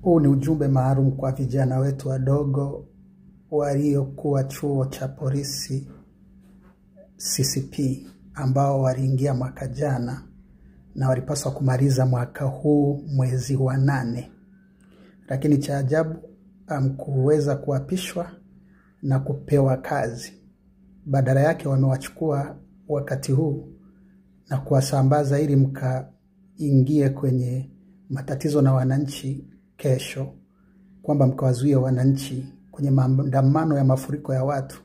Huu ni ujumbe maalum kwa vijana wetu wadogo waliokuwa chuo cha polisi CCP ambao waliingia mwaka jana na walipaswa kumaliza mwaka huu mwezi wa 8. Lakini cha ajabu hamkuweza kuapishwa na kupewa kazi. Badala yake wamewachukua wakati huu na kuwasambaza ili mkaingie kwenye matatizo na wananchi kesho, kwamba mkawazuia wananchi kwenye maandamano ya mafuriko ya watu.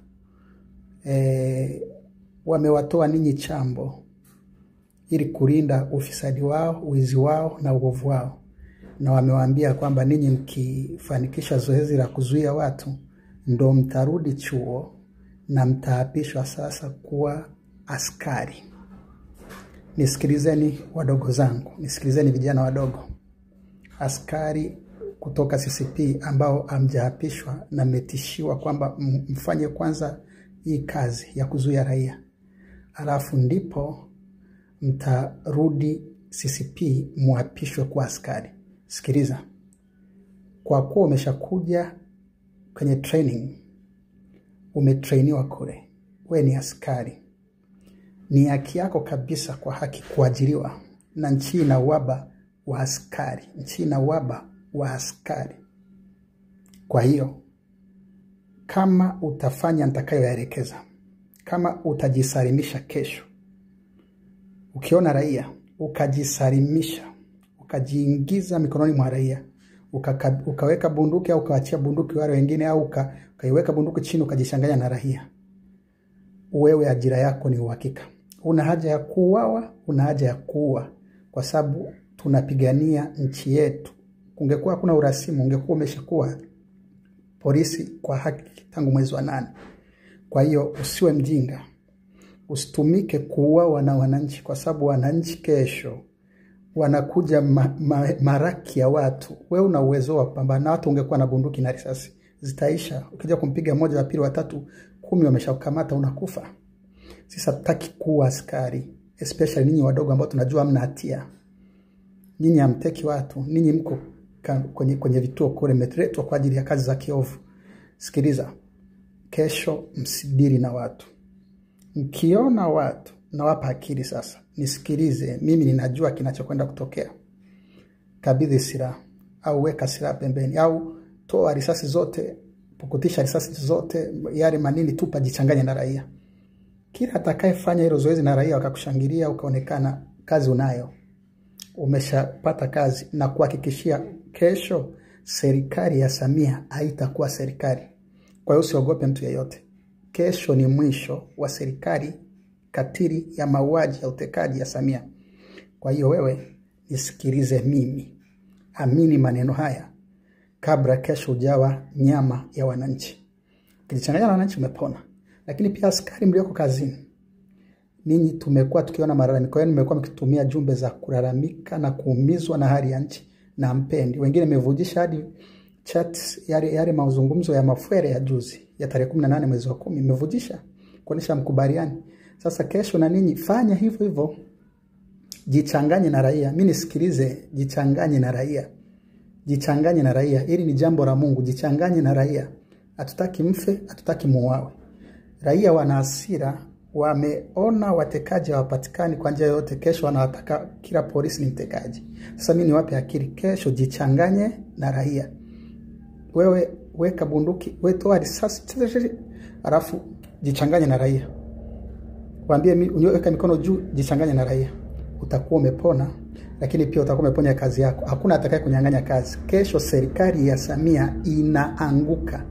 Wamewatoa ninyi chambo ili kulinda ufisadi wao, uizi wao na uovu wao. Na wamewaambia kwamba ninyi mkifanikisha zoezi la kuzuia watu ndo mtarudi chuo na mtaapishwa sasa kuwa askari. Nisikilizeni wadogo zangu, nisikilizeni vijana wadogo. Askari kutoka CCP ambao hamjaapishwa na mmetishiwa kwamba mfanye kwanza hii kazi ya kuzuia raia, alafu ndipo mtarudi CCP muapishwe kwa askari. Sikiliza, kwa kuwa umeshakuja kwenye training, umetrainiwa kule, we ni askari, ni haki yako kabisa kwa haki kuajiriwa, na nchi ina uhaba wa askari, nchi ina uhaba wa askari. Kwa hiyo kama utafanya nitakayoyaelekeza, kama utajisalimisha kesho, ukiona raia ukajisalimisha, ukajiingiza mikononi mwa raia, ukaweka bunduki au ukaachia bunduki wale wengine, au ukaiweka bunduki chini ukajichanganya na raia, wewe ajira yako ni uhakika. Una haja ya kuuawa, una haja ya kuua, kwa sababu tunapigania nchi yetu. Ungekuwa hakuna urasimu, ungekuwa umeshakuwa polisi kwa haki tangu mwezi wa 8. Kwa hiyo usiwe mjinga, usitumike kuuawa na wananchi, kwa sababu wananchi kesho wanakuja maraki ya watu. Wewe una uwezo wa kupambana na watu, ungekuwa na bunduki na risasi zitaisha. Ukija kumpiga mmoja, wa pili, wa tatu, 10 wameshakukamata, unakufa. Sisi hatutaki kuwa askari, especially ninyi wadogo ambao tunajua hamna hatia. Ninyi hamteki watu, ninyi mko kwenye vituo kule, mmetletwa kwa ajili ya kazi za kiovu. Sikiliza, kesho msidiri na watu. Mkiona watu, nawapa akili sasa. Nisikilize, mimi ninajua kinachokwenda kutokea. Kabidhi silaha au weka silaha pembeni, au toa risasi zote, pukutisha risasi zote, yale manini tupa, jichanganye na raia. Kila atakayefanya hilo zoezi na raia wakakushangilia, ukaonekana kazi unayo, umeshapata kazi, na kuhakikishia kesho serikali ya Samia haitakuwa serikali. Kwa hiyo usiogope mtu yeyote. Kesho ni mwisho wa serikali katili ya mauaji ya utekaji ya Samia. Kwa hiyo wewe nisikilize mimi, amini maneno haya kabla kesho ujawa nyama ya wananchi. Ukijichanganya na wananchi umepona. Lakini pia askari mlioko kazini, ninyi tumekuwa tukiona malalamiko yenu, mmekuwa mkitumia jumbe za kulalamika na kuumizwa na hali ya nchi na mpendi. Wengine mmevujisha hadi chats yale mazungumzo ya Mafwele ya juzi ya tarehe 18 mwezi wa 10, mmevujisha kuonesha mkubaliani. Sasa kesho na ninyi fanya hivyo hivyo. Jichanganye na raia. Mimi nisikilize, jichanganye na raia. Jichanganye na raia. Hili ni jambo la Mungu, jichanganye na raia. Hatutaki mfe, hatutaki muuawe. Raia wana hasira, wameona watekaji hawapatikani kwa njia yote, kesho wanataka kila polisi ni mtekaji. Sasa mimi niwape akili, kesho jichanganye na raia. Wewe weka bunduki, wewe toa risasi, alafu jichanganye na raia. Waambie unyoweka mikono juu, jichanganye na raia. Utakuwa umepona, lakini pia utakuwa umeponya kazi yako. Hakuna atakaye kunyang'anya kazi. Kesho serikali ya Samia inaanguka.